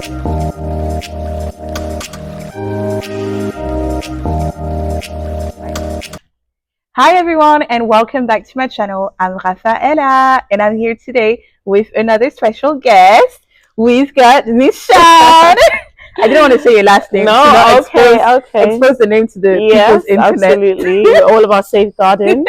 Hi everyone and welcome back to my channel. I'm Rafaela and I'm here today with another special guest. We've got Miss Shan. I didn't want to say your last name. No, okay. Expose the name to the people's internet. Absolutely. We're all about safeguarding.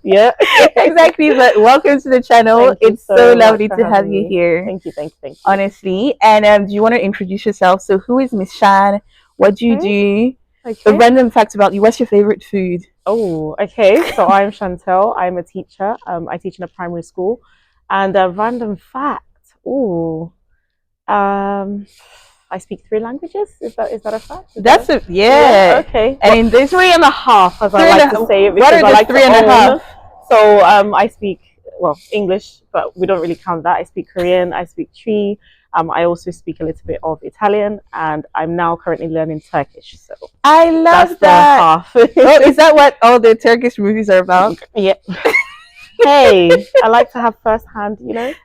Yeah. Exactly, but welcome to the channel. It's so lovely to have you here. Thank you. Honestly. And do you want to introduce yourself? So who is Miss Shan? What do you do? Okay. A random fact about you. What's your favorite food? Oh, okay. So I'm Chantel. I'm a teacher. I teach in a primary school. And a random fact. Oh, I speak 3 languages. Is that a fact? Yeah. Okay. And in this 3.5, as I like to say it, what are the 3.5? So I speak English, but we don't really count that. I speak Korean. I speak Tree. I also speak a little bit of Italian, and I'm now currently learning Turkish. So I love that. The half. Oh, is that what all the Turkish movies are about? Yeah. Hey, I like to have first-hand,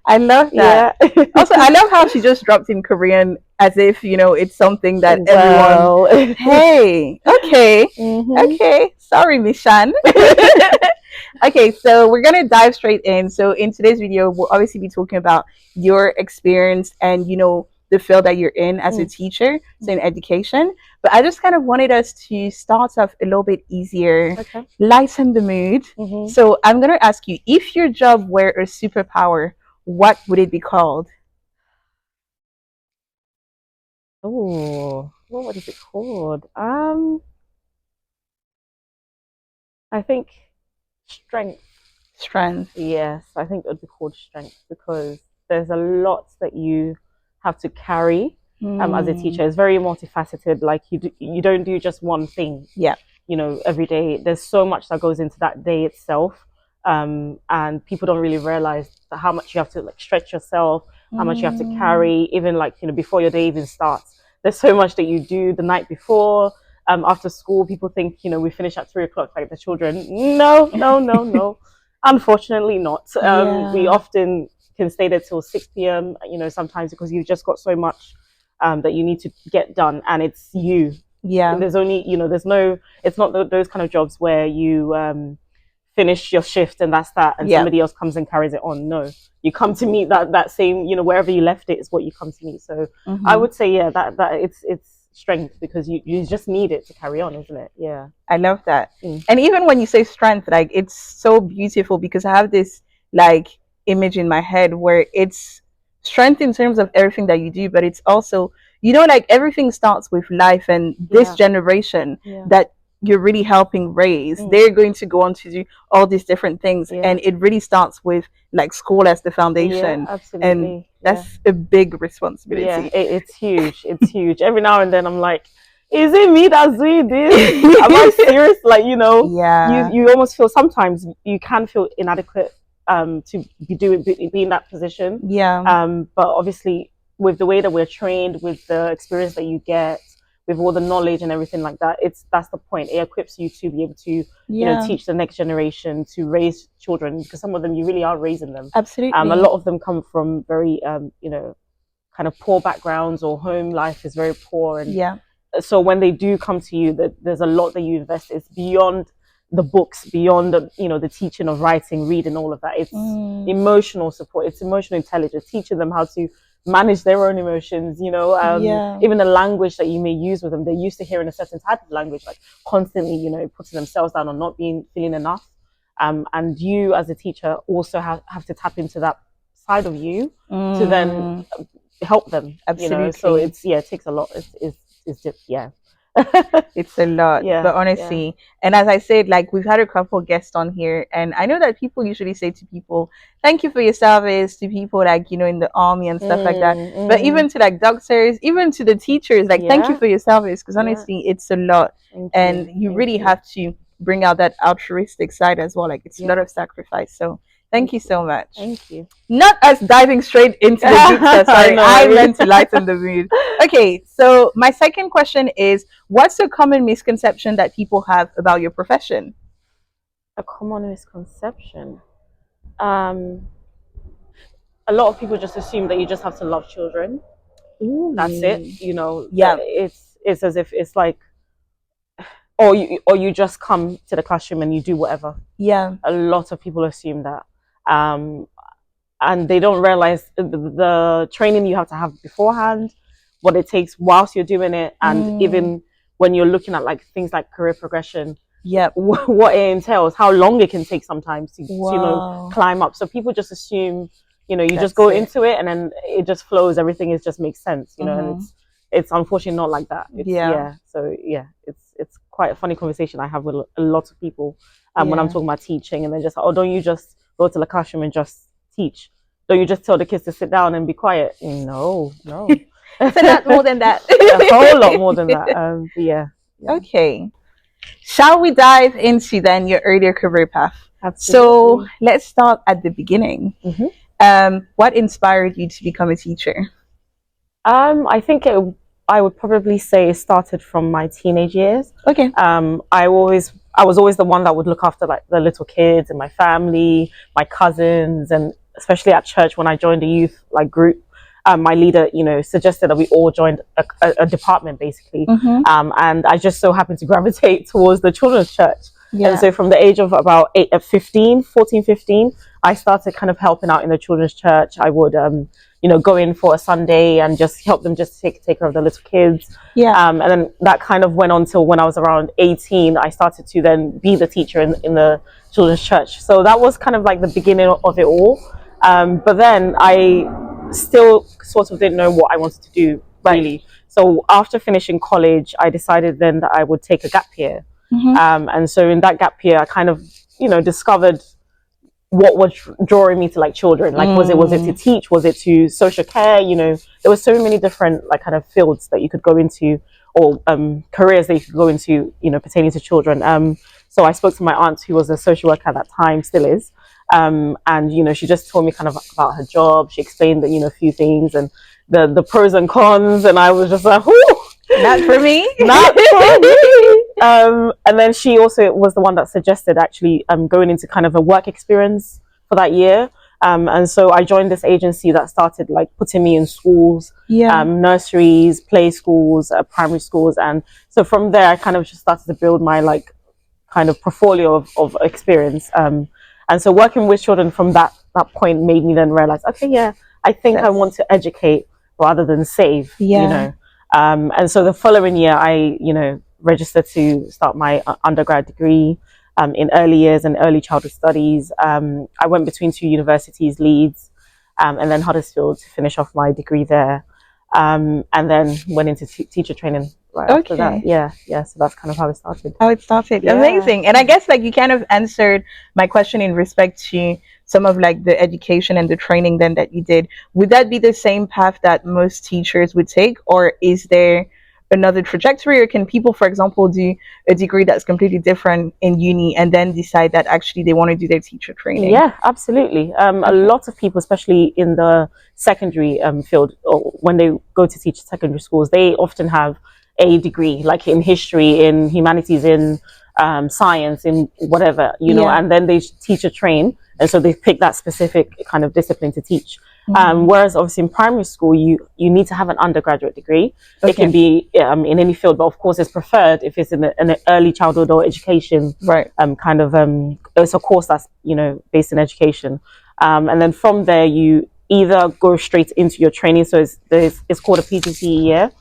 I love that. Yeah. Also, I love how she just dropped in Korean as if, it's something that everyone... Hey, okay. Okay. Sorry, Miss Shan. Okay, so we're going to dive straight in. So in today's video, we'll obviously be talking about your experience and, the field that you're in as a teacher, so in education. But I just kind of wanted us to start off a little bit easier, lighten the mood. So I'm going to ask you, if your job were a superpower, what would it be called? Oh, what is it called? I think strength. Strength. Yes, I think it would be called strength because there's a lot that you have to carry as a teacher. It's very multifaceted. Like you don't do just one thing. Yeah. Every day. There's so much that goes into that day itself, and people don't really realize how much you have to stretch yourself, how much you have to carry, even before your day even starts. There's so much that you do the night before. After school, people think we finish at 3 o'clock like the children. No. Unfortunately not. We often can stay there till 6 p.m. Sometimes because you've just got so much that you need to get done, and it's you. Yeah. And there's only it's not those kind of jobs where you finish your shift and that's that, and somebody else comes and carries it on. No, you come to meet that same wherever you left it is what you come to meet. So I would say that it's strength because you just need it to carry on, isn't it? Yeah, I love that. And even when you say strength, it's so beautiful because I have this image in my head where it's strength in terms of everything that you do, but it's also everything starts with life, and this generation that you're really helping raise, they're going to go on to do all these different things, and it really starts with school as the foundation. Absolutely. And that's a big responsibility. It's huge. Every now and then I'm like, is it me that's doing this? Am I serious? You almost feel, sometimes you can feel inadequate to be in that position. But obviously with the way that we're trained, with the experience that you get, with all the knowledge and everything like that, that's the point. It equips you to be able to teach the next generation, to raise children, because some of them you really are raising them. Absolutely. A lot of them come from very kind of poor backgrounds, or home life is very poor, and so when they do come to you, there's a lot that you invest. It's beyond the books, beyond the teaching of writing, reading, all of that. It's emotional support, it's emotional intelligence, teaching them how to manage their own emotions, even the language that you may use with them. They're used to hearing a certain type of language, constantly putting themselves down or not feeling enough, and you as a teacher also have to tap into that side of you to then help them. Absolutely. So it takes a lot. It's just it's a lot, but honestly, and as I said, we've had a couple guests on here, and I know that people usually say to people, thank you for your service, to people in the army and stuff like that, but even to doctors, even to the teachers, thank you for your service, because honestly it's a lot. And you really have to bring out that altruistic side as well. It's a lot of sacrifice. So thank you so much. Thank you. Not us diving straight into the deep stuff. Sorry, I meant to lighten the mood. Okay, so my second question is, what's a common misconception that people have about your profession? A common misconception. A lot of people just assume that you just have to love children. that's it. You know, Yeah. It's as if it's like, or you just come to the classroom and you do whatever. Yeah. A lot of people assume that. And they don't realize the training you have to have beforehand, what it takes whilst you're doing it, and even when you're looking at like things like career progression, what it entails, how long it can take sometimes to you know, climb up. So people just assume, you know, you just go into it and then it just flows, everything is just makes sense, you know, and it's unfortunately not like that. So it's quite a funny conversation I have with a lot of people when I'm talking about teaching, and they're just like, oh, don't you just go to the classroom and just teach? Don't you just tell the kids to sit down and be quiet? No. It's a lot more than that. A whole lot more than that. Yeah. Okay. Shall we dive into then your earlier career path? Absolutely. So let's start at the beginning. What inspired you to become a teacher? I think I would probably say it started from my teenage years. Okay. I was always the one that would look after like the little kids in my family, my cousins, and especially at church when I joined the youth like group. My leader, you know, suggested that we all joined a department basically. And I just so happened to gravitate towards the children's church. And so from the age of about 14, 15, I started kind of helping out in the children's church. I would, you know, go in for a Sunday and just help them just take care of the little kids. And then that kind of went on till when I was around 18, I started to then be the teacher in the children's church. So that was kind of like the beginning of it all. But then I still sort of didn't know what I wanted to do really. So after finishing college, I decided then that I would take a gap year. And so in that gap year, I kind of, you know, discovered what was drawing me to like children. Like, was it to teach? Was it to social care? You know, there were so many different like kind of fields that you could go into, or careers that you could go into, you know, pertaining to children. So I spoke to my aunt, who was a social worker at that time, still is. And, you know, she just told me kind of about her job. She explained that, you know, a few things and the pros and cons. And I was just like, whoo! Not for me. Not for me. And then she also was the one that suggested actually going into kind of a work experience for that year. And so I joined this agency that started like putting me in schools, nurseries, play schools, primary schools. And so from there, I kind of just started to build my like kind of portfolio of experience. And so working with children from that point made me then realize, okay, I think I want to educate rather than save, you know. And so the following year, I, you know, registered to start my undergrad degree in early years and early childhood studies. I went between two universities, Leeds and then Huddersfield, to finish off my degree there. And then went into teacher training right after that. So that's kind of how it started. Amazing. And I guess like you kind of answered my question in respect to some of like the education and the training then that you did. Would that be the same path that most teachers would take, or is there another trajectory, or can people, for example, do a degree that's completely different in uni and then decide that actually they want to do their teacher training? Yeah, absolutely. A lot of people, especially in the secondary field, or when they go to teach secondary schools, they often have a degree like in history, in humanities, in science, in whatever, you know, and then they teacher train, and so they pick that specific kind of discipline to teach. Whereas obviously in primary school, you need to have an undergraduate degree. It can be in any field, but of course it's preferred if it's in an early childhood or education, kind of it's a course that's, you know, based in education. And then from there, you either go straight into your training. So it's called a PGCE year,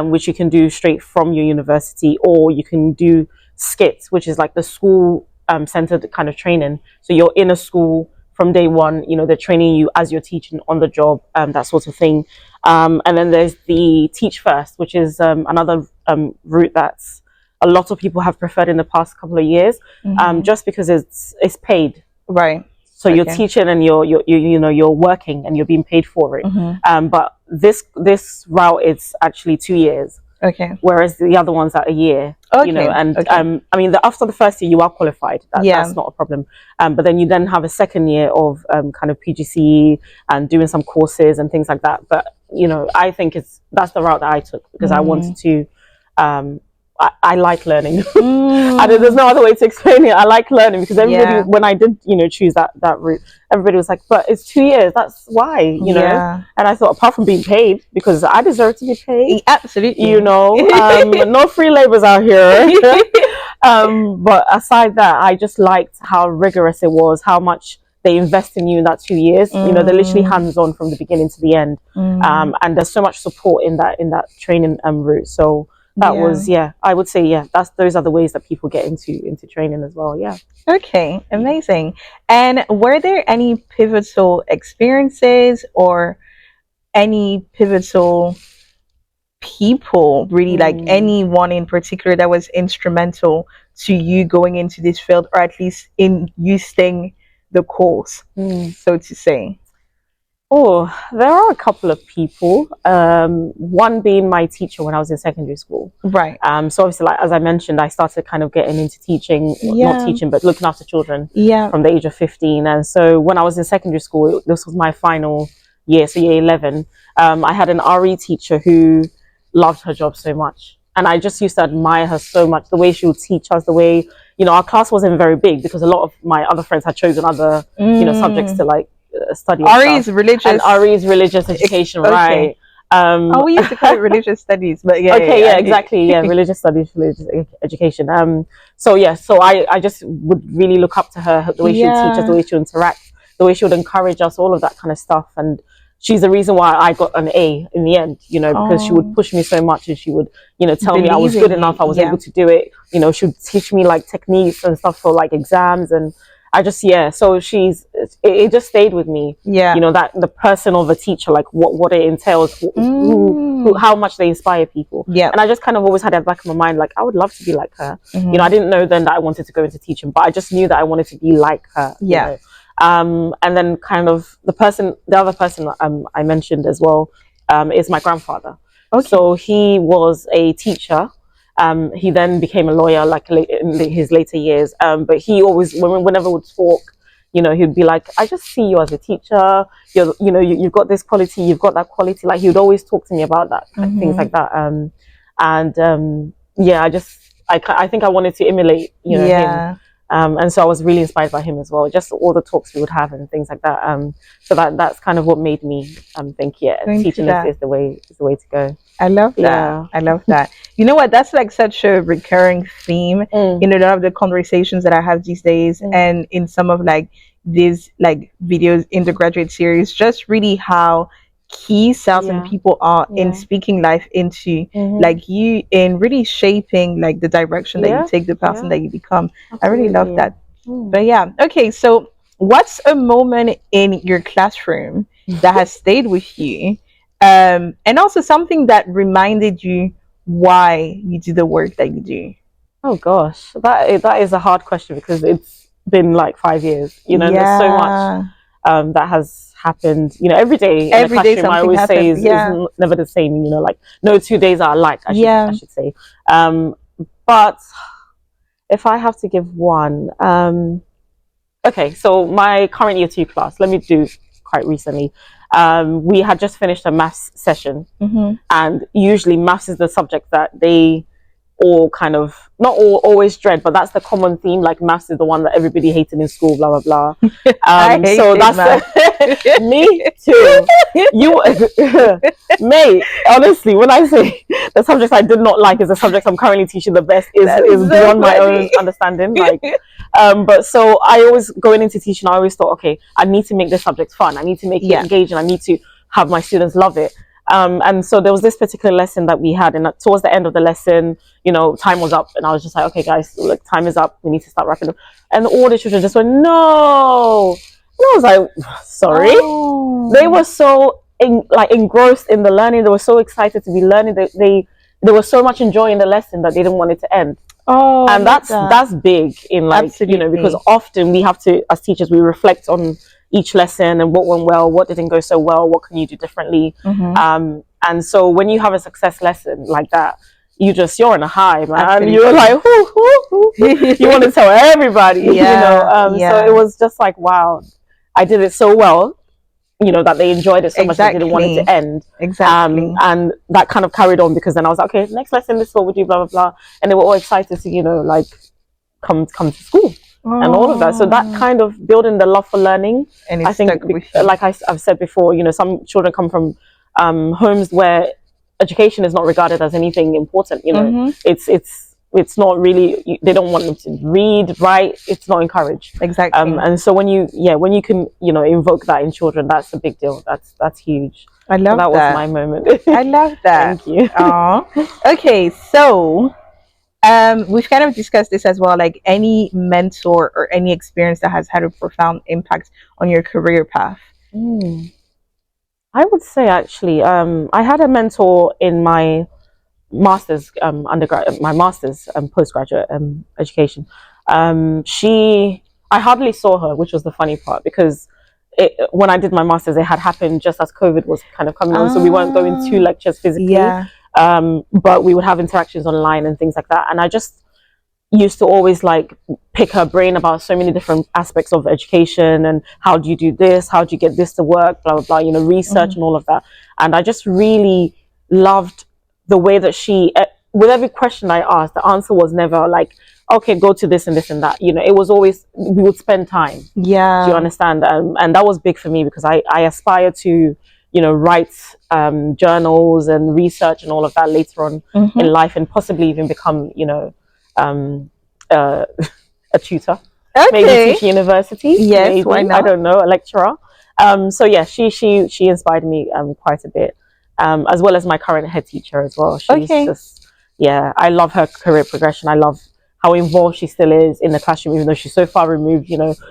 which you can do straight from your university, or you can do skits, which is like the school centered kind of training. So you're in a school from day one, you know, they're training you as you're teaching on the job, that sort of thing. And then there's the Teach First, which is another route that's a lot of people have preferred in the past couple of years, just because it's paid. Right. So you're teaching and you're working and you're being paid for it. But this route is actually 2 years. Whereas the other ones are a year. You know, and I mean, after the first year, you are qualified. That's not a problem. But then you then have a second year of kind of PGCE and doing some courses and things like that. But you know, I think that's the route that I took, because I wanted to I like learning. There's no other way to explain it. I like learning because everybody, when I did, choose that route, everybody was like, but it's 2 years. That's why, And I thought, apart from being paid, because I deserve to be paid. Absolutely. No free labors out here. But aside that, I just liked how rigorous it was, how much they invest in you in that 2 years. They're literally hands-on from the beginning to the end. And there's so much support in that training route. So that was, I would say, those are the ways that people get into training as well. Okay, amazing. And were there any pivotal experiences or any pivotal people, really, like anyone in particular that was instrumental to you going into this field, or at least in you staying the course, so to say? Oh, there are a couple of people. One being my teacher when I was in secondary school. Right. So obviously, like, as I mentioned, I started kind of getting into teaching, not teaching, but looking after children from the age of 15. And so when I was in secondary school, this was my final year, so year 11. I had an RE teacher who loved her job so much. And I just used to admire her so much, the way she would teach us, the way, our class wasn't very big because a lot of my other friends had chosen other, subjects to like, study. RE is religious. And RE is religious education, right? We used to call it religious studies, but exactly, religious studies, religious education. So I just would really look up to her, the way she would teach us, the way she would interact, the way she would encourage us, all of that kind of stuff. And she's the reason why I got an A in the end, because she would push me so much, and she would, tell me I was good enough, I was able to do it. She would teach me like techniques and stuff for like exams, and I just, so it just stayed with me. That the person of a teacher, like what it entails, how much they inspire people. And I just kind of always had at the back of my mind, like, I would love to be like her. I didn't know then that I wanted to go into teaching, but I just knew that I wanted to be like her. And then kind of the other person I mentioned as well, is my grandfather. So he was a teacher. He then became a lawyer, like in his later years. But he always, whenever we would talk, he'd be like, "I just see you as a teacher. You've got this quality, you've got that quality." Like he would always talk to me about that, things like that. I think I wanted to emulate, him. And so I was really inspired by him as well. Just all the talks we would have and things like that. So that's kind of what made me think, teaching is the way to go. I love that. I love that. You know what? That's like such a recurring theme in a lot of the conversations that I have these days, and in some of like these like videos in the Graduate Series. Just really how key certain people are in speaking life into like you, in really shaping like the direction that you take, the person that you become. Absolutely. I really love that. But okay, so what's a moment in your classroom that has stayed with you, and also something that reminded you why you do the work that you do? Oh gosh, that is a hard question because it's been like 5 years, there's so much that has happened, every day in the classroom. I always say is never the same, like no 2 days are alike, I should say. But if I have to give one, okay, so my current year 2 class, let me do quite recently. We had just finished a maths session, and usually maths is the subject that they all kind of, not all always dread, but that's the common theme. Like maths is the one that everybody hated in school, blah blah blah. So that's me too. Mate, honestly, when I say the subjects I did not like is the subjects I'm currently teaching the best, is beyond my own understanding. Like, but so I always, going into teaching, I always thought, okay, I need to make this subject fun. I need to make it engaging. I need to have my students love it. And so there was this particular lesson that we had, and towards the end of the lesson, time was up, and I was just like, okay guys, look, time is up, we need to start wrapping up. And all the children just went, no. And I was like, sorry. They were so engrossed in the learning. They were so excited to be learning. They were so much enjoying the lesson that they didn't want it to end. And that's big in like, because often we have to, as teachers, we reflect on each lesson and what went well, what didn't go so well, what can you do differently. And so when you have a success lesson like that, you're on a high, man. You're like, you want to tell everybody, So it was just like, wow, I did it so well. that they enjoyed it so much that they didn't want it to end. Exactly. And that kind of carried on, because then I was like, okay, next lesson, this is what we do, blah, blah, blah. And they were all excited to, like, come to school. And all of that. So that kind of building the love for learning, and I think, like I've said before, some children come from homes where education is not regarded as anything important. It's not really, they don't want them to read, write. It's not encouraged. Exactly. And so when you can, invoke that in children, that's a big deal. That's huge. I love that. That was my moment. I love that. Thank you. Okay, so we've kind of discussed this as well, like any mentor or any experience that has had a profound impact on your career path. I would say, actually, I had a mentor in my master's undergrad, my master's postgraduate education. I hardly saw her, which was the funny part, because when I did my master's, it had happened just as COVID was kind of coming on, so we weren't going to lectures physically. Yeah. But we would have interactions online and things like that. And I just used to always like pick her brain about so many different aspects of education, and how do you do this? How do you get this to work? Blah, blah, blah, research and all of that. And I just really loved the way that she, with every question I asked, the answer was never like, okay, go to this and this and that. It was always, we would spend time. Yeah. Do you understand? And that was big for me, because I aspire to, write journals and research and all of that later on in life, and possibly even become, a tutor. Okay. Maybe teach university. Yes, maybe. Why not? I don't know, a lecturer. So yeah, she inspired me quite a bit, as well as my current head teacher as well. She's just, I love her career progression. I love how involved she still is in the classroom, even though she's so far removed.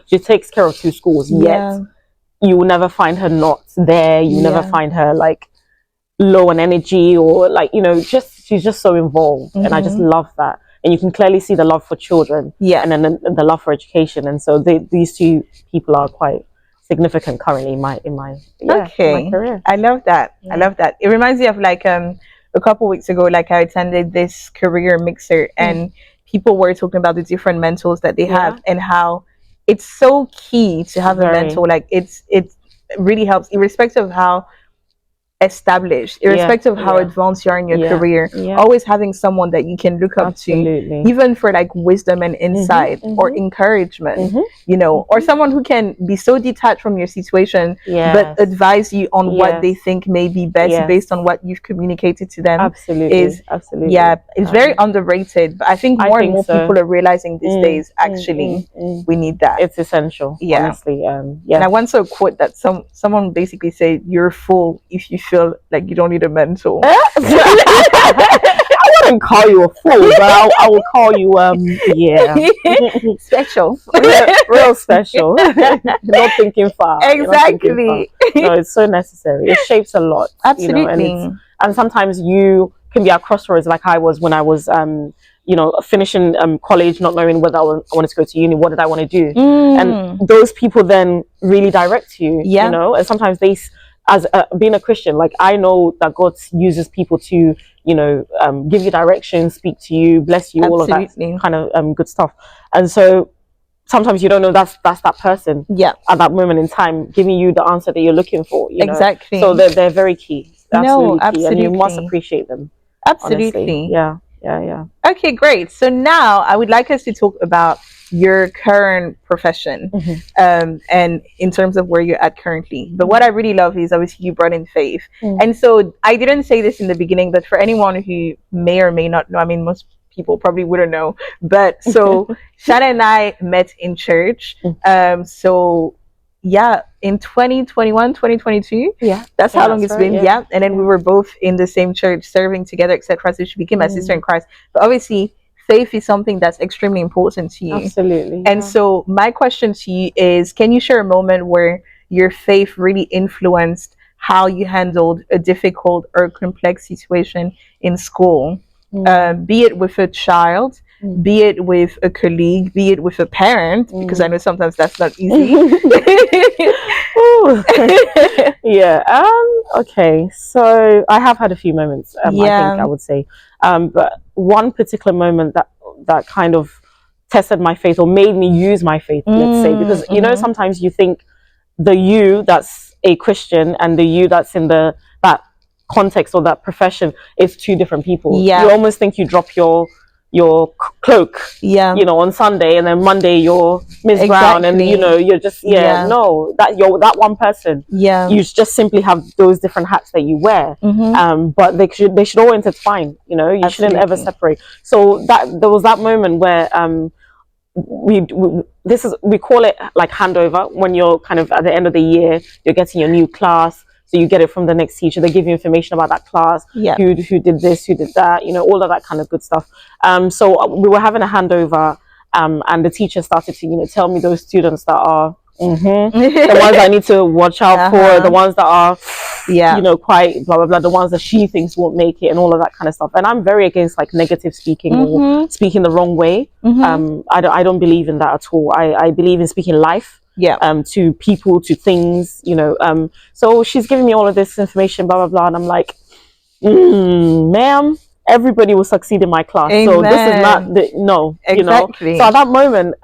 She takes care of 2 schools, yet you will never find her not there. You never find her like low on energy, or like, she's just so involved. And I just love that. And you can clearly see the love for children, and then the love for education. And so these 2 people are quite significant currently in my career. I love that. I love that. It reminds me of like a couple weeks ago, like I attended this career mixer, and people were talking about the different mentors that they have, and how it's so key to have a mentor. Like it really helps, irrespective of how established, irrespective of how advanced you are in your career. Always having someone that you can look up to, even for like wisdom and insight or encouragement, or someone who can be so detached from your situation, but advise you on what they think may be best based on what you've communicated to them. It's very underrated, but I think more and more people are realizing these days, actually, we need that. It's essential, honestly. And I once saw a quote that someone basically said, "You're a fool if you feel like you don't need a mentor." I wouldn't call you a fool, but I will call you special. real special. Not thinking far. Exactly. No, it's so necessary. It shapes a lot. Absolutely. And sometimes you can be at crossroads, like I was when I was finishing college, not knowing whether I wanted to go to uni. What did I want to do? And those people then really direct you. And sometimes they, as being a Christian, like I know that God uses people to, give you direction, speak to you, bless you, all of that kind of good stuff. And so sometimes you don't know that's that person at that moment in time giving you the answer that you're looking for. Exactly. So they're very key. Absolutely key, and you must appreciate them. Absolutely. Honestly. Yeah. Okay, great. So now I would like us to talk about your current profession, and in terms of where you're at currently. But what I really love is obviously you brought in faith. And so I didn't say this in the beginning, but for anyone who may or may not know, I mean, most people probably wouldn't know, but so Shana and I met in church. In 2021, 2022. That's how long it's been. And then we were both in the same church serving together, etc. So she became my sister in Christ. But obviously faith is something that's extremely important to you. Absolutely. And so my question to you is, can you share a moment where your faith really influenced how you handled a difficult or complex situation in school? Be it with a child, be it with a colleague, be it with a parent, because I know sometimes that's not easy. Okay, so I have had a few moments, I think I would say, but one particular moment that kind of tested my faith or made me use my faith, let's say, because sometimes you think the you that's a Christian and the you that's in that context or that profession is two different people. You almost think you drop your cloak, on Sunday, and then Monday you're Miss Brown, and you're just no, that you're that one person. You just simply have those different hats that you wear. But they should all intertwine. You shouldn't ever separate. So there was that moment where we call it like handover, when you're kind of at the end of the year, you're getting your new class. So you get it from the next teacher. They give you information about that class, who did this, who did that, all of that kind of good stuff. So we were having a handover, and the teacher started to, tell me those students that are the ones I need to watch out for, the ones that are, quite blah, blah, blah, the ones that she thinks won't make it, and all of that kind of stuff. And I'm very against like negative speaking or speaking the wrong way. I don't believe in that at all. I believe in speaking life. To people, to things, so she's giving me all of this information, blah blah blah, and I'm like, ma'am, everybody will succeed in my class. Amen. So this is not exactly. So at that moment,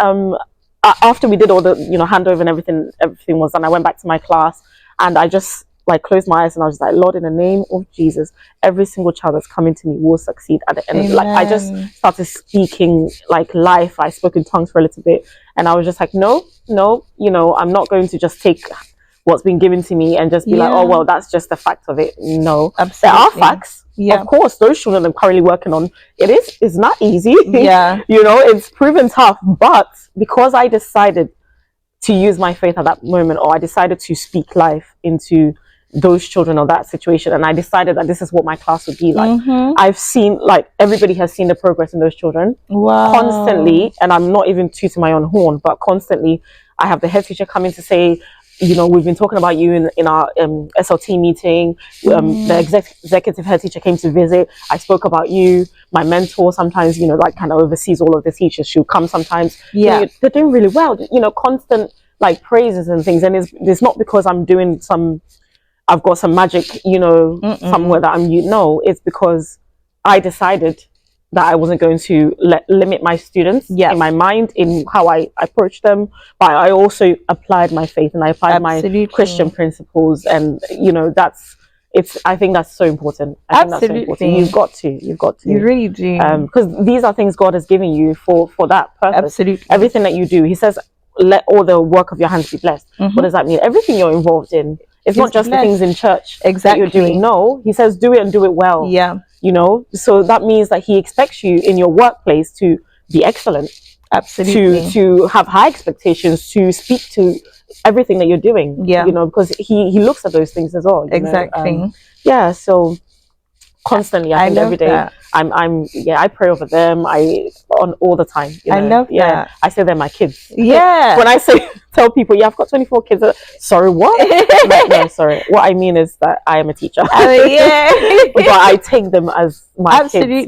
after we did all the handover and everything was done, I went back to my class, and I just like closed my eyes, and I was like, Lord, in the name of Jesus, every single child that's coming to me will succeed at the end. Amen. Like I just started speaking like life. I spoke in tongues for a little bit, and I was just like, no, I'm not going to just take what's been given to me and just be like, oh well, that's just the fact of it. No, absolutely. There are facts. Of course, those children I'm currently working on, it's not easy. It's proven tough, but because I decided to use my faith at that moment, or I decided to speak life into those children or that situation, and I decided that this is what my class would be like. I've seen, like, everybody has seen the progress in those children constantly, and I'm not even tooting my own horn, but constantly I have the head teacher coming to say, we've been talking about you in our SLT meeting. The executive head teacher came to visit. I spoke about you. My mentor sometimes, like kind of oversees all of the teachers. She'll come sometimes. They're doing really well. Constant like praises and things. And it's not because I'm doing I've got some magic, somewhere that it's because I decided that I wasn't going to limit my students in my mind, in how I approach them, but I also applied my faith, and I applied my Christian principles, and I think that's so important. I think that's so important. You've got to. You really do. Because these are things God has given you for that purpose. Absolutely. Everything that you do, He says, let all the work of your hands be blessed. What does that mean? Everything you're involved in. It's not just blessed. The things in church that you're doing. No, He says do it and do it well. So that means that He expects you in your workplace to be excellent. Absolutely. To have high expectations, to speak to everything that you're doing. Because He looks at those things as well. Exactly. So constantly, I think every day. That. I pray over them. On all the time. I love that. I say they're my kids. When I tell people, I've got 24 kids. Sorry, what? No, sorry. What I mean is that I am a teacher. But I take them as my kids.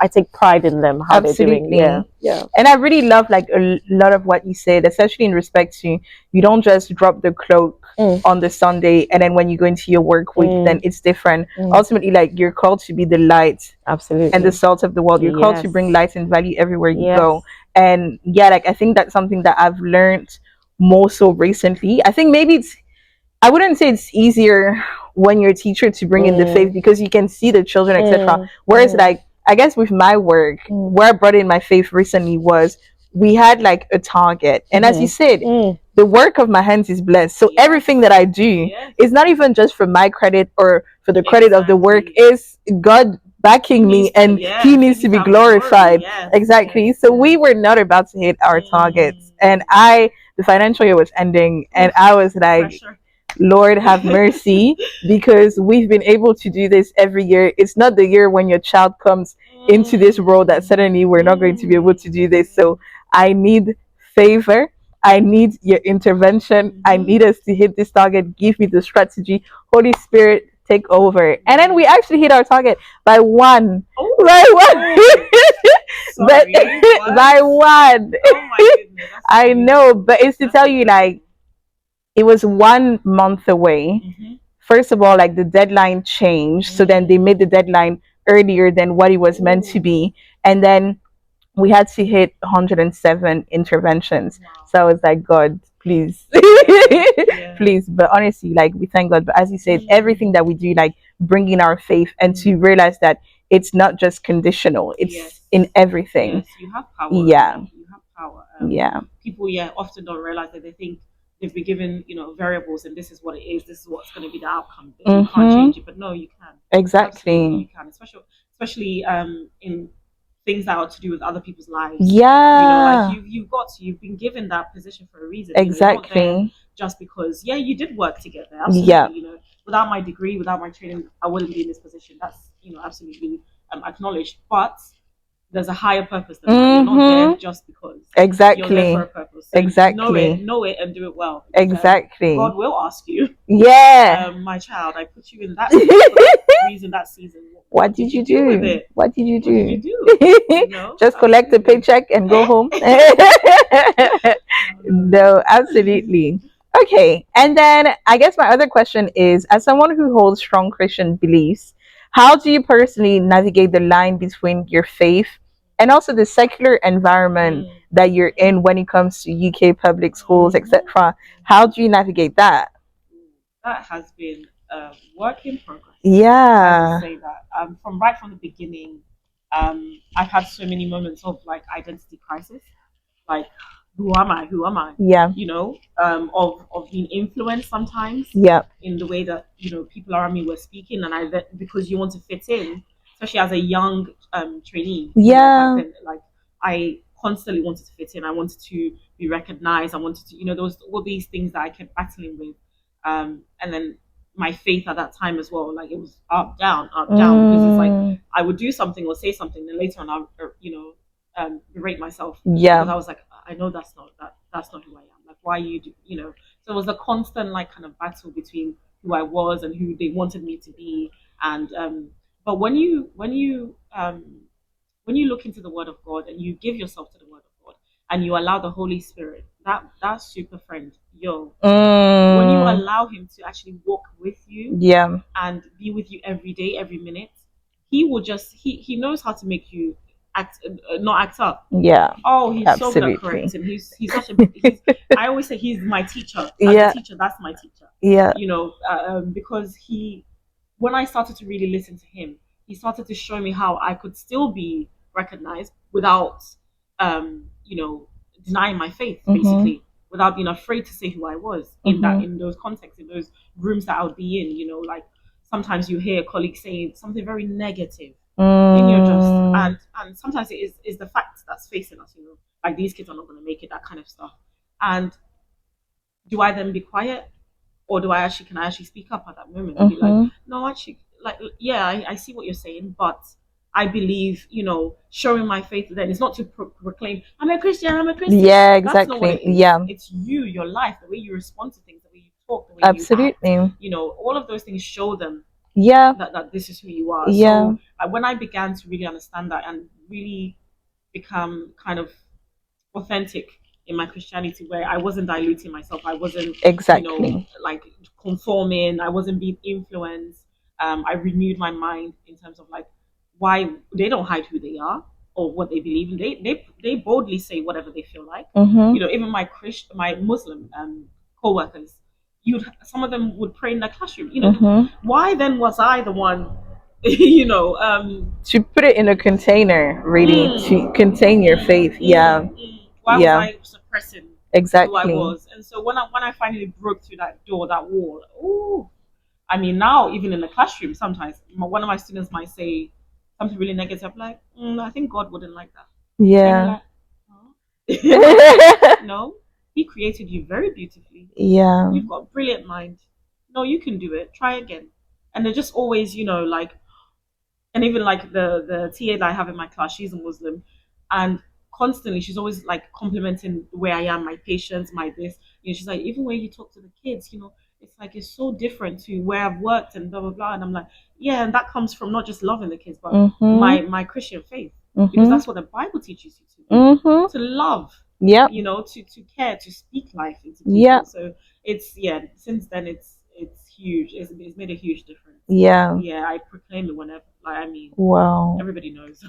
I take pride in them, how they're doing. And I really love like a lot of what you said, especially in respect to you don't just drop the cloak on the Sunday, and then when you go into your work week, then it's different. Ultimately, like you're called to be the light, and the salt of the world. You're called to bring light and value everywhere you go. And like I think that's something that I've learned more so recently. I think maybe I wouldn't say it's easier when you're a teacher to bring in the faith, because you can see the children, etc. Whereas like I guess with my work, where I brought in my faith recently was we had like a target, and as you said, the work of my hands is blessed. So everything that I do is not even just for my credit or for the credit of the work, is God backing me, and He needs to be glorified. So we were not about to hit our targets, and the financial year was ending, and I was like, Lord have mercy, because we've been able to do this every year. It's not the year when your child comes into this world that suddenly we're not going to be able to do this. So I need favor. I need your intervention. I need us to hit this target. Give me the strategy. Holy Spirit, take over. And then we actually hit our target by one. By one. Oh my goodness. I know, but it's to tell you, like, it was 1 month away. First of all, like the deadline changed. So then they made the deadline earlier than what it was meant to be. And then we had to hit 107 interventions. So I was like, God, please. Please. But honestly, like, we thank God. But as you said, everything that we do, like bringing our faith and to realize that it's not just conditional, it's in everything. Yes, you have power. Yeah. You have power. Yeah. People, often don't realize that they think they've been given, variables, and this is what it is. This is what's going to be the outcome. You can't change it, but no, you can. Exactly. Absolutely, you can, especially in things that are to do with other people's lives. Yeah. Like you've been given that position for a reason. Exactly. Just because, you did work to get there. Absolutely. Yeah. Without my degree, without my training, I wouldn't be in this position. That's absolutely acknowledged. But there's a higher purpose than that. You're not there just because. Exactly. You're there for a purpose. So exactly. Know it and do it well. Exactly. God will ask you. Yeah. My child, I put you in that reason, that season. What did you do with it? What did you do? What did you do? Just collect the paycheck and go home? No, absolutely. Okay. And then I guess my other question is, as someone who holds strong Christian beliefs, how do you personally navigate the line between your faith and also the secular environment that you're in when it comes to UK public schools, etc.? How do you navigate that? That has been a work in progress. Yeah. I would say that from the beginning, I've had so many moments of like identity crisis, like who am I? Who am I? Yeah. Of being influenced sometimes. Yeah. In the way that people around me were speaking, and because you want to fit in, especially as a young trainee. Yeah. Back then, like I constantly wanted to fit in. I wanted to be recognized. I wanted to, there was all these things that I kept battling with, and then my faith at that time as well. Like it was up, down, because it's like I would do something or say something, and later on I'll berate myself. Yeah. Because I was like, I know that's not who I am. Like, why you do, So it was a constant like kind of battle between who I was and who they wanted me to be. And but when you look into the Word of God and you give yourself to the Word of God and you allow the Holy Spirit, that super friend, when you allow Him to actually walk with you, and be with you every day, every minute, He will just he knows how to make you not act up. Yeah. Oh, he's absolutely. So good at correcting. He's such a. I always say he's my teacher. As a teacher, that's my teacher. Yeah. Because when I started to really listen to him, he started to show me how I could still be recognized without, denying my faith, basically, without being afraid to say who I was in those contexts, in those rooms that I would be in. Like sometimes you hear a colleague say something very negative. And you're just and sometimes it is the fact that's facing us, like these kids are not going to make it, that kind of stuff. And do I then be quiet, or can I actually speak up at that moment and be like, no, actually, like, yeah, I see what you're saying, but I believe, showing my faith then it's not to proclaim I'm a Christian. Yeah, exactly. That's not what it is. Yeah, it's your life, the way you respond to things, the way you talk, the way absolutely. You act, all of those things show them that this is who you are. Yeah. So when I began to really understand that and really become kind of authentic in my Christianity, where I wasn't diluting myself, I wasn't exactly like conforming, I wasn't being influenced. I renewed my mind in terms of like why they don't hide who they are or what they believe in. They boldly say whatever they feel like. Even my Muslim co-workers, some of them would pray in the classroom. Why then was I the one to put it in a container, really, to contain your faith? Why was I suppressing exactly who I was? And so when I finally broke through that door, that wall, I mean, now even in the classroom, sometimes one of my students might say something really negative, like, I think God wouldn't like that. Yeah. Like, no, He created you very beautifully. Yeah. You've got a brilliant mind. No, you can do it. Try again. And they're just always, like, and even like the TA that I have in my class, she's a Muslim, and constantly she's always like complimenting where I am, my patience, my this. She's like, even when you talk to the kids, it's like it's so different to where I've worked and blah blah blah. And I'm like, yeah, and that comes from not just loving the kids, but my Christian faith, because that's what the Bible teaches you to do, to love. Yeah. To care, to speak life into people. Yeah. So it's since then it's huge. It's made a huge difference. Yeah. Yeah, I proclaim it whenever. Wow. Everybody knows.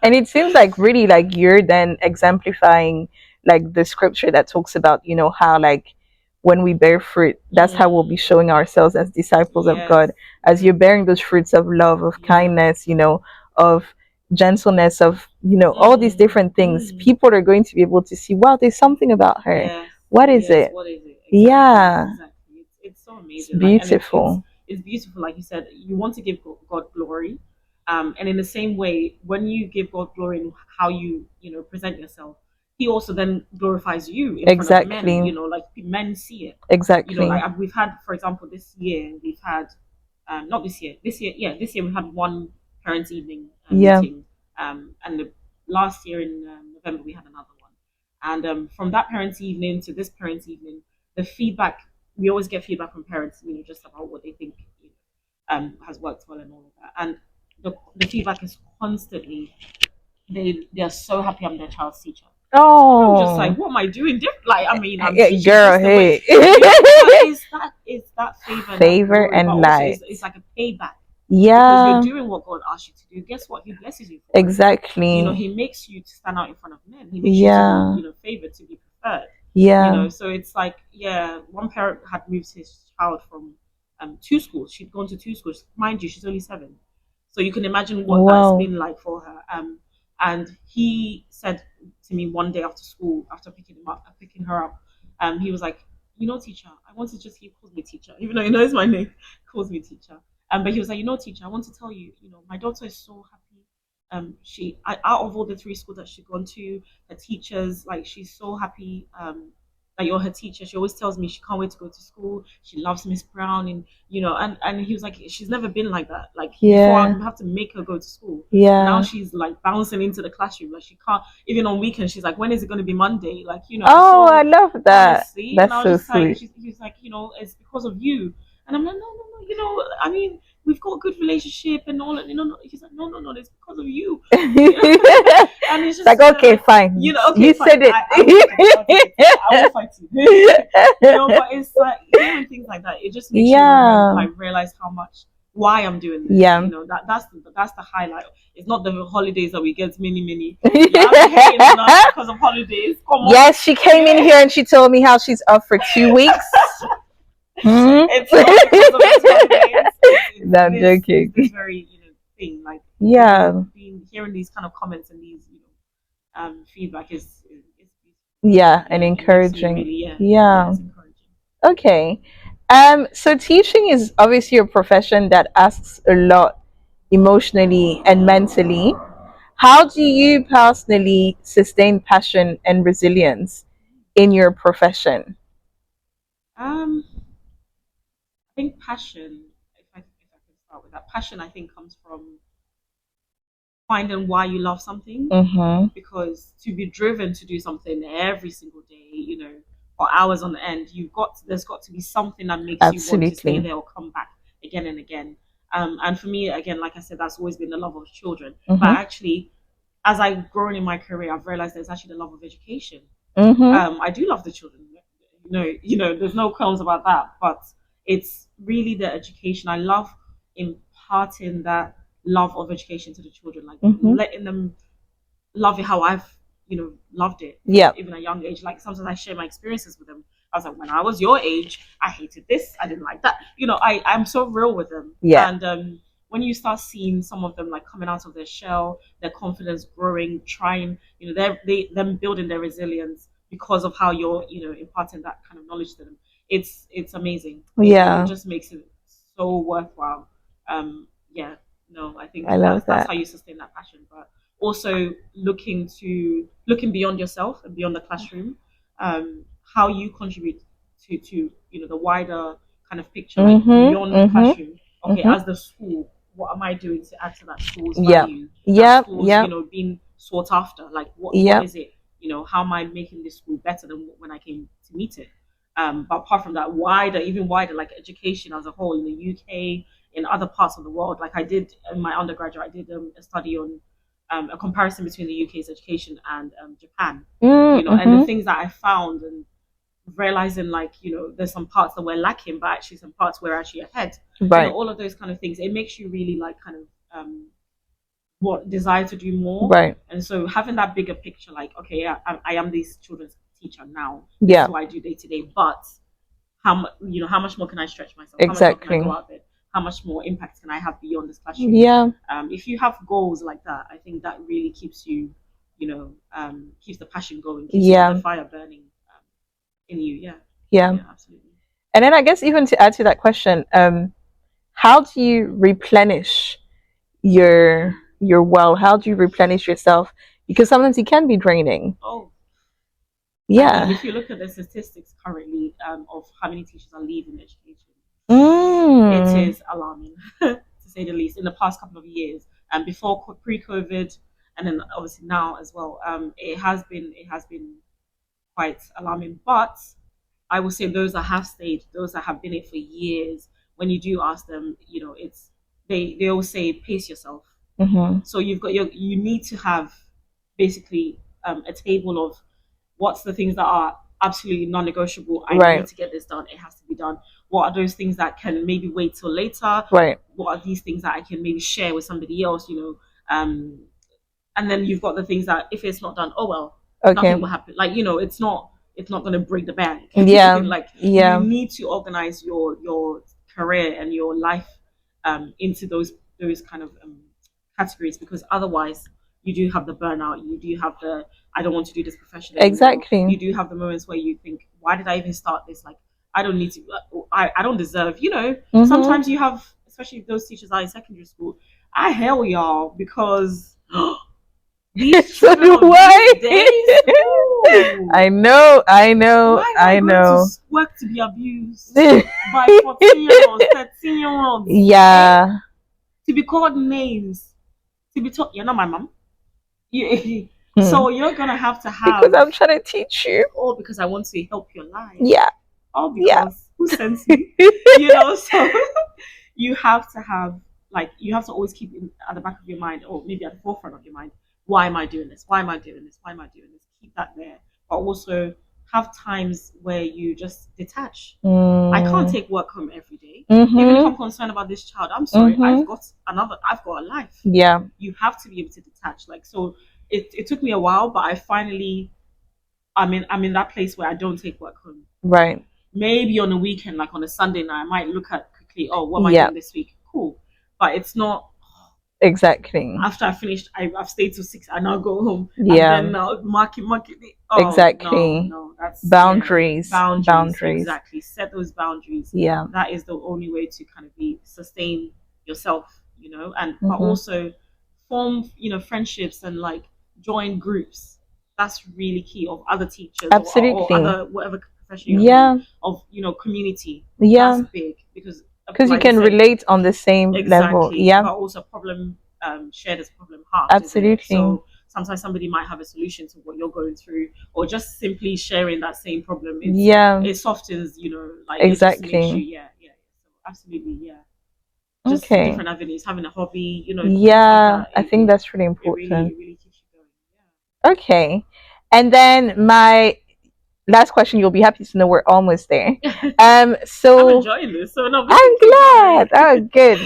And it seems like really like you're then exemplifying like the scripture that talks about, how like when we bear fruit, that's how we'll be showing ourselves as disciples of God. As you're bearing those fruits of love, of kindness, of gentleness, of all these different things, people are going to be able to see, wow, there's something about her. What is it? Exactly. Yeah. Exactly. It's so amazing. It's beautiful. It's beautiful. Like you said, you want to give God glory. And in the same way, when you give God glory in how you present yourself, He also then glorifies you in front of men. Like men see it. Exactly. Like we've had, for example, this year we've had, not this year. This year we had one parents' evening meeting. And last year in November we had another one. And from that parents' evening to this parents' evening, the feedback, we always get feedback from parents, just about what they think has worked well and all of that. And the feedback is constantly, they are so happy I'm their child's teacher. Oh, I'm just like, what am I doing different? Like, I mean, I'm girl, hey, it's that favor and light. It's like a payback. Yeah, because you're doing what God asked you to do. Guess what? He blesses you for exactly. it. He makes you to stand out in front of men. He makes you to be, favored, to be preferred. Yeah. So it's like, one parent had moved his child from 2 schools. She'd gone to 2 schools. Mind you, she's only 7. So you can imagine what that's been like for her. And he said to me one day after school, after picking her up, he was like, teacher, I want to just, he calls me teacher, even though he knows my name, calls me teacher. But he was like, teacher, I want to tell you, my daughter is so happy. Out of all the 3 schools that she's gone to, her teachers, like, she's so happy. Like, you're her teacher. She always tells me she can't wait to go to school. She loves Miss Brown, and he was like, she's never been like that. Like, before I have to make her go to school. Now she's like bouncing into the classroom. Like, she can't, even on weekends, she's like, when is it going to be Monday? Like, Oh, so, I love that. Honestly, that's so sweet. He's like, it's because of you. And I'm like, no, I mean, we've got a good relationship and all. He's like, no, it's because of you. And it's just like, okay, fine. Okay, you fine. said it. I will fight you. But it's like hearing things like that. It just makes you realize how much why I'm doing this. Yeah. That's the highlight. It's not the holidays that we get many. Because of holidays. Come on. Yes, she came in here and she told me how she's off for 2 weeks. It's not because of holidays. No, I'm joking. It's very thing, like, hearing these kind of comments and these feedback is and encouraging. Really, it's encouraging. Okay. So teaching is obviously a profession that asks a lot emotionally and mentally. How do you personally sustain passion and resilience in your profession? I think passion, if I can start with that, passion I think comes from finding why you love something. Because to be driven to do something every single day, for hours on end, there's got to be something that makes you want to stay there or come back again and again. And for me, again, like I said, that's always been the love of children. But actually, as I've grown in my career, I've realized there's actually the love of education. I do love the children. There's no qualms about that. But it's really the education. I love imparting that love of education to the children, like letting them love it how I've loved it. Even at a young age. Like, sometimes I share my experiences with them. I was like, when I was your age, I hated this, I didn't like that. I'm so real with them. And when you start seeing some of them like coming out of their shell, their confidence growing, trying, them building their resilience because of how you're imparting that kind of knowledge to them, it's amazing. It just makes it so worthwhile. I think that's how you sustain that passion. But also looking beyond yourself and beyond the classroom, how you contribute to the wider kind of picture, like beyond the classroom. Okay, as the school, what am I doing to add to that school's value? School's, being sought after. Like, what is it? How am I making this school better than when I came to meet it? But apart from that, even wider, like education as a whole in the UK, in other parts of the world. Like, I did in my undergraduate, I did a study on a comparison between the UK's education and Japan. And the things that I found, and realizing, like, there's some parts that we're lacking, but actually some parts we're actually ahead. All of those kind of things. It makes you really like kind of what desire to do more. Right. And so having that bigger picture, like, okay, yeah, I am this children's teacher now. Yeah. This is what I do day to day. But how much more can I stretch myself? Exactly. How much more can I go out there? How much more impact can I have beyond this classroom? Yeah. If you have goals like that, I think that really keeps you, keeps the passion going, keeps the fire burning in you. Yeah, absolutely. And then I guess even to add to that question, how do you replenish your well? How do you replenish yourself? Because sometimes it can be draining. Oh, yeah. I mean, if you look at the statistics currently of how many teachers are leaving education, it is alarming to say the least. In the past couple of years, and before pre-COVID, and then obviously now as well, it has been quite alarming. But I will say those that have stayed, those that have been it for years, when you do ask them, it's they always say pace yourself. So you need to have basically a table of what's the things that are absolutely non-negotiable. I need to get this done. It has to be done. What are those things that can maybe wait till later? Right. What are these things that I can maybe share with somebody else? And then you've got the things that if it's not done, oh well, nothing will happen. Like it's not going to break the bank. Yeah. You need to organize your career and your life into those kind of categories, because otherwise you do have the burnout, you do have the I don't want to do this professionally. Exactly. You do have the moments where you think, why did I even start this? Like, I don't need to, I don't deserve, Sometimes you have, especially those teachers are in secondary school, I hell y'all, because these children of these days, I know. Why I know. To work to be abused by 14-year-olds, 13-year-olds. Yeah. To be called names, to be told, you're not my mom. So you're gonna have to have, because I'm trying to teach you, or because I want to help your life. Yeah. Or because who sends me? So you have to have, like, you have to always keep it at the back of your mind, or maybe at the forefront of your mind. Why am I doing this? Why am I doing this? Why am I doing this? Keep that there, but also have times where you just detach. I can't take work home every day. Even if I'm concerned about this child, I'm sorry, I've got a life. Yeah. You have to be able to detach. Like, so it took me a while, but I'm in that place where I don't take work home. Right. Maybe on a weekend, like on a Sunday night, I might look at quickly, oh, what am I doing this week? Cool. But it's not exactly after I finished, I've stayed till 6 and I'll go home. Yeah. And then mark it. Oh, exactly. No, that's boundaries. Exactly. Set those boundaries. Yeah. That is the only way to kind of sustain yourself, and but also form, friendships and like join groups. That's really key, of other teachers. Absolutely. Or other whatever profession you're in, of community. Yeah. That's big, because you can relate on the same level. Yeah. But also problem shared is problem half. Absolutely. So sometimes somebody might have a solution to what you're going through, or just simply sharing that same problem. It softens, like exactly. It just makes you, So absolutely, yeah. Just different avenues, having a hobby, Yeah, like I think that's really important. It really keeps you going. Yeah. Okay, and then my last question, you'll be happy to know we're almost there. So I'm enjoying this. So no, I'm glad. Oh, good.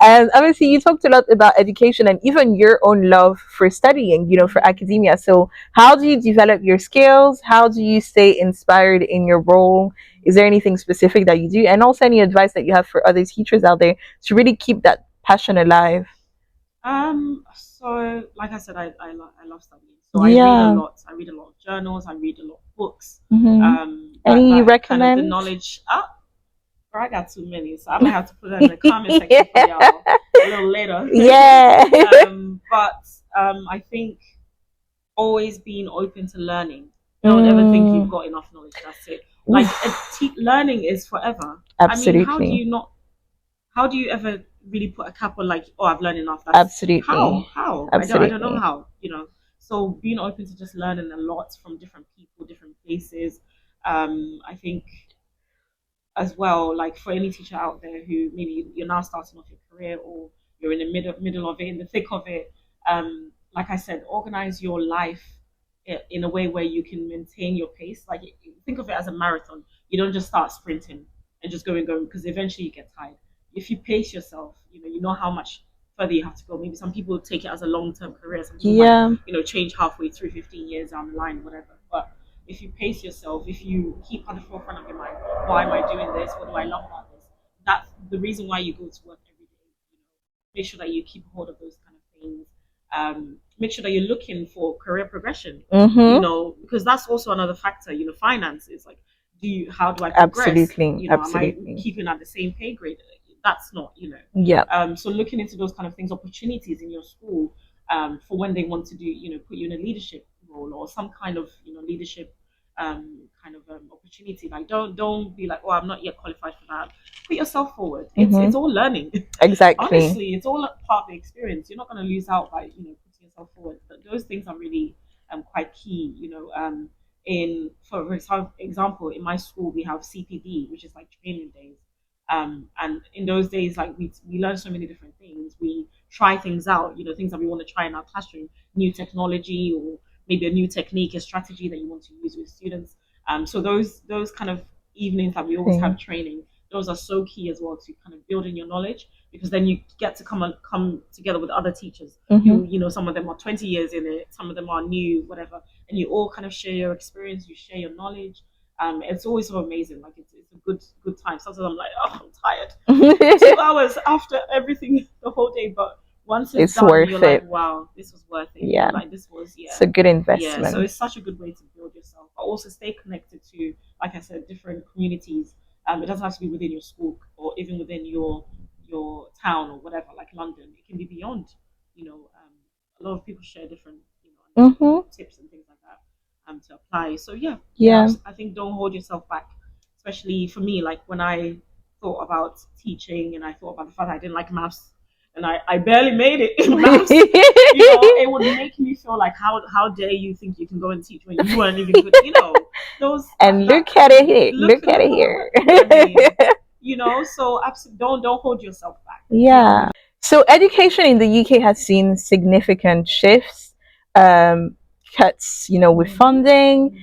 And obviously, you talked a lot about education and even your own love for studying, for academia. So how do you develop your skills? How do you stay inspired in your role? Is there anything specific that you do? And also any advice that you have for other teachers out there to really keep that passion alive? So like I said, I love studying. So I read a lot. I read a lot of journals. I read a lot of books. Any you recommend? Kind of the knowledge. I got too many, so I might have to put that in the comment section for y'all a little later. Yeah. But I think always being open to learning. Don't ever think you've got enough knowledge. That's it. Like learning is forever. Absolutely. I mean, how do you ever really put a cap on, like, oh, I've learned enough? Absolutely. How? Absolutely. I don't know how. So being open to just learning a lot from different people, different places. I think as well, like for any teacher out there who maybe you're now starting off your career, or you're in the middle of it, in the thick of it. Like I said, organize your life in a way where you can maintain your pace. Like, think of it as a marathon. You don't just start sprinting and just going, because eventually you get tired. If you pace yourself, you know how much further you have to go. Maybe some people take it as a long-term career. Some people might, change halfway through, 15 years down the line, whatever. But if you pace yourself, if you keep at the forefront of your mind, why am I doing this? What do I love about this? That's the reason why you go to work every day. Make sure that you keep hold of those kind of things. Make sure that you're looking for career progression. Because that's also another factor. Finances, like, how do I progress? Absolutely. Am I keeping at the same pay grade? That's not. So looking into those kind of things, opportunities in your school, for when they want to do, put you in a leadership role or some kind of, leadership opportunity. Like, don't be like, oh, I'm not yet qualified for that. Put yourself forward. It's all learning. Exactly. Honestly, it's all part of the experience. You're not going to lose out by putting yourself forward. But those things are really quite key. For example, in my school we have CPD, which is like training days. And in those days, like, we learn so many different things. We try things out, things that we want to try in our classroom, new technology, or maybe a new technique, a strategy that you want to use with students. So those kind of evenings that we always have training, those are so key as well to kind of building your knowledge, because then you get to come together with other teachers. Some of them are 20 years in it, some of them are new, whatever, and you all kind of share your experience, you share your knowledge. It's always so amazing. Like, it's a good time. Sometimes I'm like, oh, I'm tired. 2 hours after everything the whole day, but once it's done, worth you're it. like, wow, this was worth it. Yeah. Like, this was, it's a good investment. Yeah, so it's such a good way to build yourself, but also stay connected to, like I said, different communities. It doesn't have to be within your school or even within your town or whatever, like London. It can be beyond. A lot of people share different, tips and things like that to apply. So yeah, I think don't hold yourself back, especially for me. Like, when I thought about teaching and I thought about the fact that I didn't like maths, and I barely made it in maths, it would make me feel like, how dare you think you can go and teach when you weren't even good, those. And look at it here. Look at it here. I mean, so absolutely don't hold yourself back. Yeah. So education in the UK has seen significant shifts, cuts, with funding,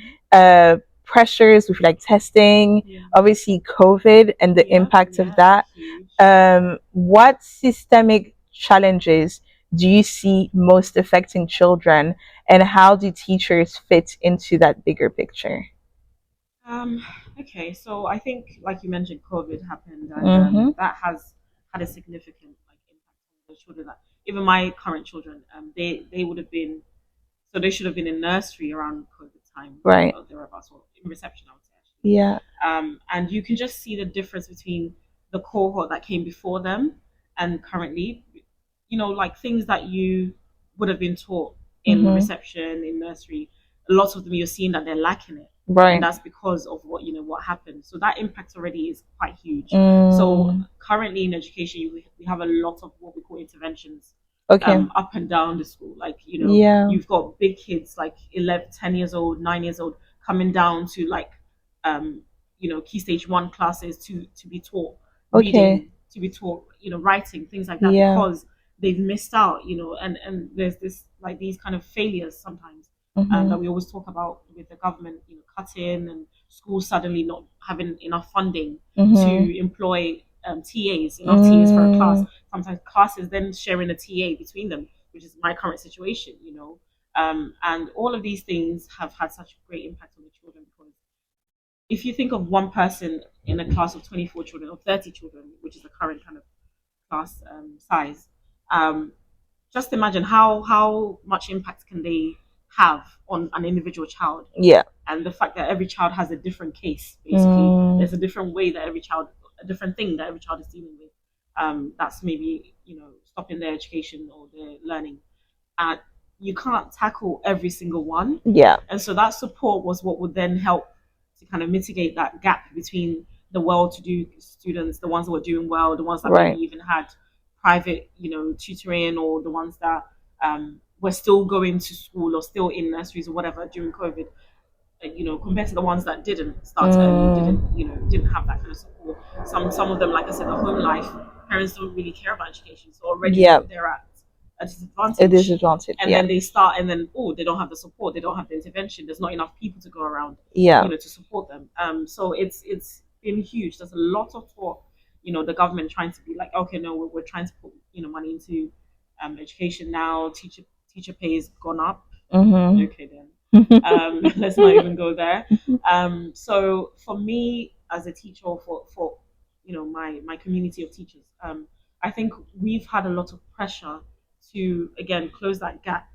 pressures with like testing, obviously COVID and the impact of that. What systemic challenges do you see most affecting children, and how do teachers fit into that bigger picture? Okay, so I think, like you mentioned, COVID happened, and that has had a significant impact on the children. That even my current children, they would have been, so they should have been in nursery around COVID time, right? Thereabouts, or in reception, I would say. Actually. Yeah. And you can just see the difference between the cohort that came before them and currently. Like, things that you would have been taught in reception, in nursery, a lot of them you're seeing that they're lacking it. Right. And that's because of what happened. So that impact already is quite huge. So currently in education, we have a lot of what we call interventions. Okay. Up and down the school. Like, you've got big kids like 11, 10 years old, 9 years old, coming down to like, key stage 1 classes to be taught reading, to be taught, writing, things like that, because they've missed out, and there's this, like, these kind of failures sometimes. That we always talk about with the government, cutting, and schools suddenly not having enough funding to employ TAs, enough TAs for a class. Sometimes classes then sharing a TA between them, which is my current situation, and all of these things have had such a great impact on the children, because if you think of one person in a class of 24 children or 30 children, which is the current kind of class size, just imagine how much impact can they have on an individual child. Yeah. And the fact that every child has a different case, basically. There's a different way that a different thing that every child is dealing with. That's maybe, stopping their education or their learning. And you can't tackle every single one. Yeah. And so that support was what would then help to kind of mitigate that gap between the well-to-do students, the ones that were doing well, the ones that maybe even had private, tutoring, or the ones that were still going to school or still in nurseries or whatever during COVID, compared to the ones that didn't start early, didn't have that kind of support. Some of them, like I said, the home life, parents don't really care about education, so already they're at a disadvantage. And then they start, and then they don't have the support, they don't have the intervention. There's not enough people to go around, to support them. So it's been huge. There's a lot of thought, the government trying to be like, okay, no, we're trying to put money into education now. Teacher pay has gone up. Mm-hmm. Okay then. Let's not even go there. So for me as a teacher, for my community of teachers, I think we've had a lot of pressure to again close that gap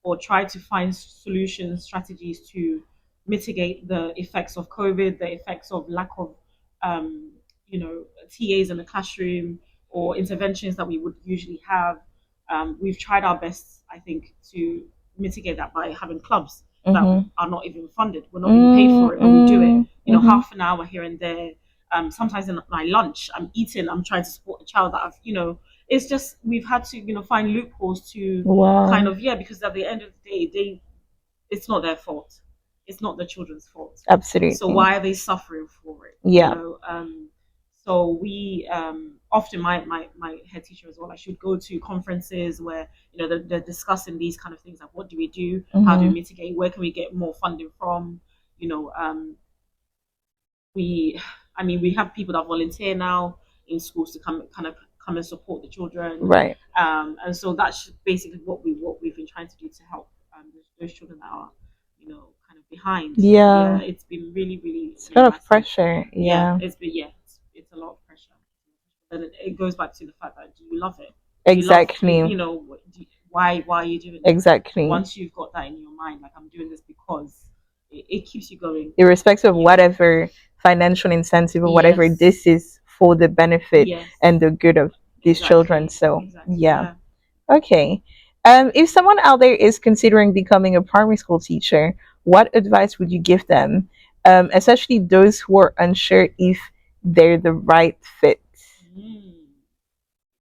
or try to find solutions, strategies to mitigate the effects of COVID, the effects of lack of, um, TAs in the classroom or interventions that we would usually have. We've tried our best, I think, to mitigate that by having clubs that are not even funded. We're not being paid for it, but we do it. Half an hour here and there. Sometimes in my lunch, I'm eating. I'm trying to support a child that it's just we've had to find loopholes to kind of because at the end of the day it's not their fault, it's not the children's fault, absolutely, so why are they suffering for it? So we often my head teacher as well, I should go to conferences where they're discussing these kind of things, like what do we do, how do we mitigate, where can we get more funding from, we have people that volunteer now in schools to come and support the children, right? And so that's basically what we've been trying to do to help those children that are kind of behind. It's been really it's a lot of pressure. It's been it's a lot of pressure, and it goes back to the fact that do you love it? Exactly. Why are you doing it? Exactly. Once you've got that in your mind, like I'm doing this because it keeps you going, irrespective of whatever financial incentive or whatever, this is for the benefit and the good of these children. So okay. If someone out there is considering becoming a primary school teacher, what advice would you give them, especially those who are unsure if they're the right fit?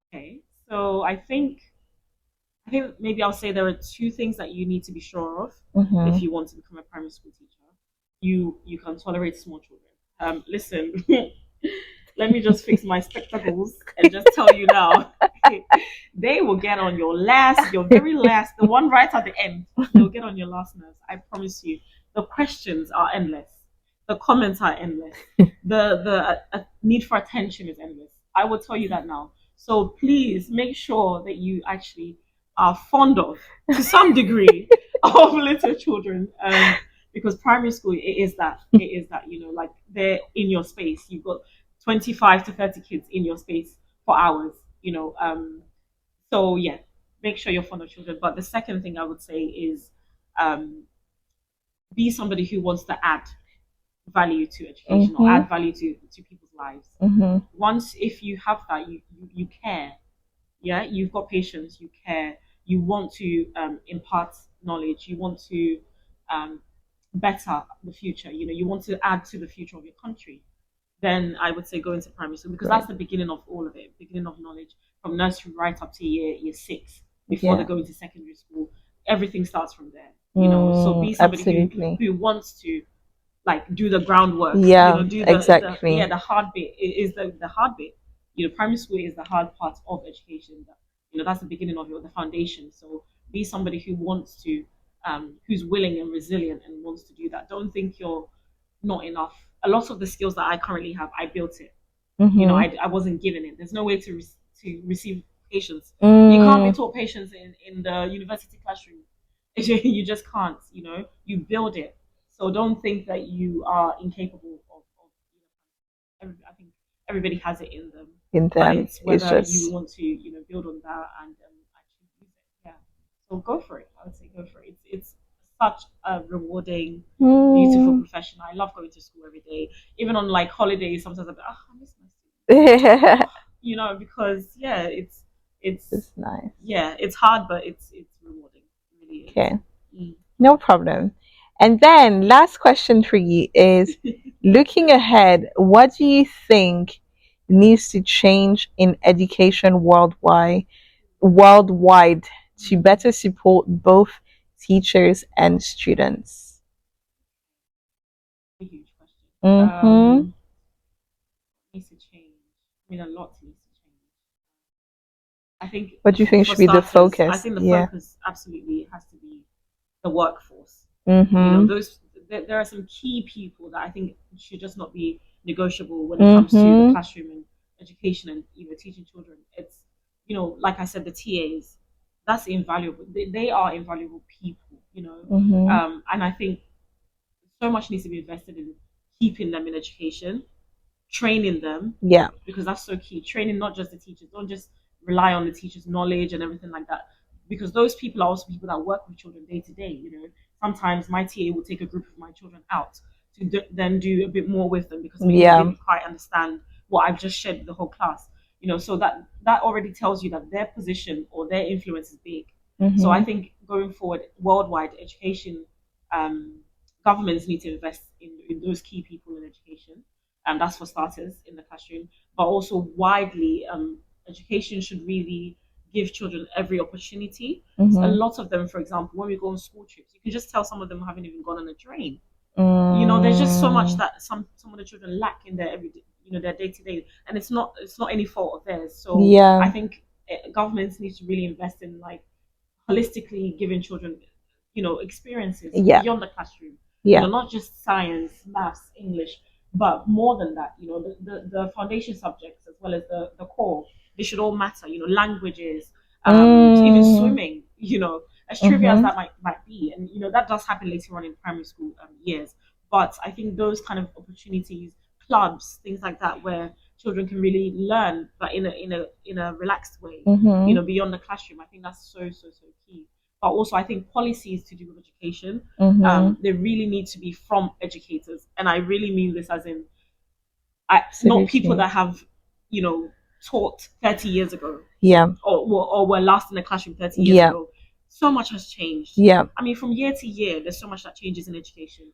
Okay, so I think maybe I'll say there are two things that you need to be sure of if you want to become a primary school teacher. You can tolerate small children. Listen, let me just fix my spectacles and just tell you now, they will get on your very last, the one right at the end. They'll get on your last nerves. I promise you. The questions are endless. The comments are endless. The need for attention is endless. I will tell you that now. So please make sure that you actually are fond of, to some degree, of little children. Because primary school, it is that, like they're in your space. You've got 25 to 30 kids in your space for hours, so yeah, make sure you're fond of children. But the second thing I would say is be somebody who wants to add value to education or add value to people's lives. Once, if you have that, you care. You've got patience, you care, you want to impart knowledge, you want to better the future, you want to add to the future of your country, then I would say go into primary school, because that's the beginning of all of it, beginning of knowledge, from nursery right up to year 6 before they go into secondary school. Everything starts from there, so be somebody who wants to like do the groundwork, exactly. The hard bit is the hard bit. Primary school is the hard part of education. That's the beginning of the foundation. So be somebody who wants to, who's willing and resilient and wants to do that. Don't think you're not enough. A lot of the skills that I currently have, I built it. I wasn't given it. There's no way to receive patience. You can't be taught patience in the university classroom. You just can't. You build it. So don't think that you are incapable of I think everybody has it in them. But it's whether you want to, build on that and actually use it. Yeah. So go for it. I would say go for it. It's such a rewarding, beautiful profession. I love going to school every day. Even on like holidays, sometimes I'm like, I miss my students. Because it's nice. Yeah, it's hard, but it's rewarding. It really is. Okay. No problem. And then last question for you is, looking ahead, what do you think needs to change in education worldwide to better support both teachers and students? A huge question. Needs to change. A lot needs to change. I think. What do you think should be the focus? I think the focus absolutely has to be the workforce. There are some key people that I think should just not be negotiable when it comes to the classroom and education and teaching children. It's like I said, the TAs. that's invaluable. They are invaluable people, you know. And I think so much needs to be invested in keeping them in education, training them. Yeah. Because that's so key. Training not just the teachers. Don't just rely on the teachers' knowledge and everything like that. Because those people are also people that work with children day to day. You know, sometimes my TA will take a group of my children out to then do a bit more with them because maybe they didn't quite understand what I've just shared with the whole class. You know, so that already tells you that their position or their influence is big. So I think going forward, worldwide education, governments need to invest in those key people in education. And that's for starters in the classroom, but also widely, education should really give children every opportunity. A lot of them, for example, when we go on school trips, you can just tell some of them haven't even gone on a train. You know, there's just so much that some of the children lack in their everyday, you know, their day to day, and it's not any fault of theirs. So I think governments need to really invest in like holistically giving children, you know, experiences beyond the classroom. You know, not just science, maths, English, but more than that. You know, the foundation subjects as well as the core, they should all matter. You know, languages, even swimming. You know, as trivial as that might be, and you know that does happen later on in primary school years. But I think those kind of opportunities, clubs, things like that, where children can really learn, but in a relaxed way. You know, beyond the classroom. I think that's so key. But also, I think policies to do with education, they really need to be from educators, and I really mean this as in, not people that have, you know, taught 30 years ago, or were last in the classroom 30 years ago. So much has changed. I mean, from year to year, there's so much that changes in education,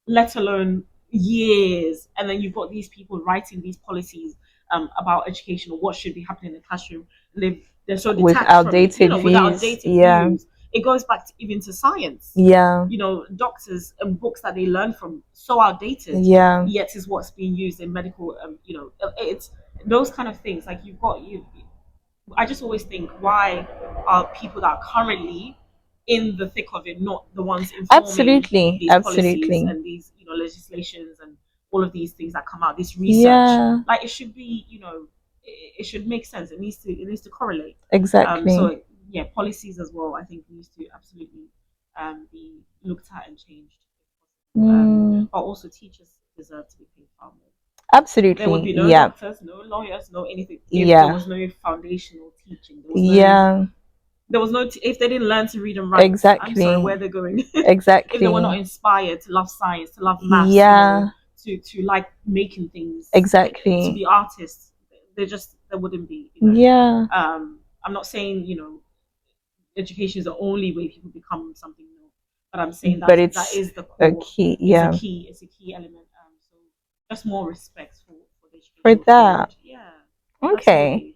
let alone years. And then you've got these people writing these policies about education or what should be happening in the classroom. And they're so detached with outdated from it, with outdated views. It goes back even to science. You know, doctors and books that they learn from, so outdated. Yet is what's being used in medical. You know, it's those kind of things. Like I just always think, why are people that are currently in the thick of it not the ones informing these policies and these, you know, legislations and all of these things that come out, this research? Like, it should be, you know, it should make sense. It needs to correlate. So yeah, policies as well, I think, needs to absolutely be looked at and changed. But also teachers deserve to be paid far more. Absolutely. There would be no doctors, no lawyers, no anything if there was no foundational teaching. There was no if they didn't learn to read and write. I'm sorry, where they're going. If they were not inspired to love science, to love maths, you know, to like making things, to be artists, there wouldn't be. You know? I'm not saying, you know, education is the only way people become something new, but I'm saying that that is the core. It's a key element. So just more respect for the education for that. Okay. Absolutely.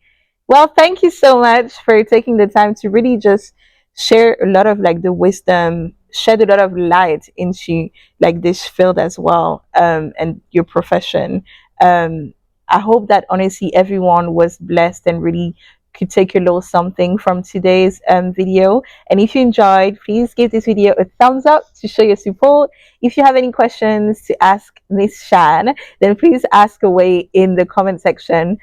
Well, thank you so much for taking the time to really just share a lot of like the wisdom, shed a lot of light into like this field as well, and your profession. I hope that honestly everyone was blessed and really could take a little something from today's video. And if you enjoyed, please give this video a thumbs up to show your support. If you have any questions to ask Miss Shan, then please ask away in the comment section.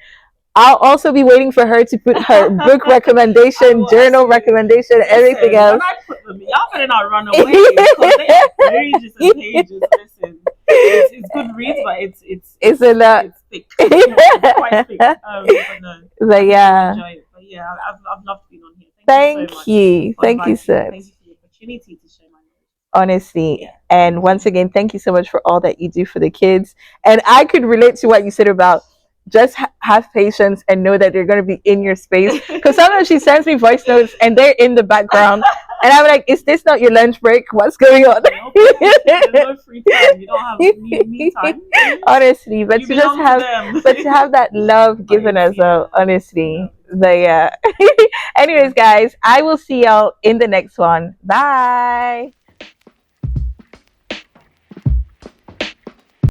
I'll also be waiting for her to put her book recommendation, journal recommendation, everything else. When I put them, y'all better not run away because they have pages and pages. Listen, it's good reads, but it's a lot. It's thick. It's quite thick. But yeah, enjoy it. But yeah, I've loved being on here. Thank you. Thank you, sir. Thank you for the opportunity to share my knowledge. Honestly, and once again, thank you so much for all that you do for the kids. And I could relate to what you said about just have patience and know that they're going to be in your space, because sometimes she sends me voice notes and they're in the background and I'm like, is this not your lunch break? What's going on? No free time. You don't have me time. Honestly, but to have that love given as well, honestly. But yeah. Anyways, guys, I will see y'all in the next one. Bye.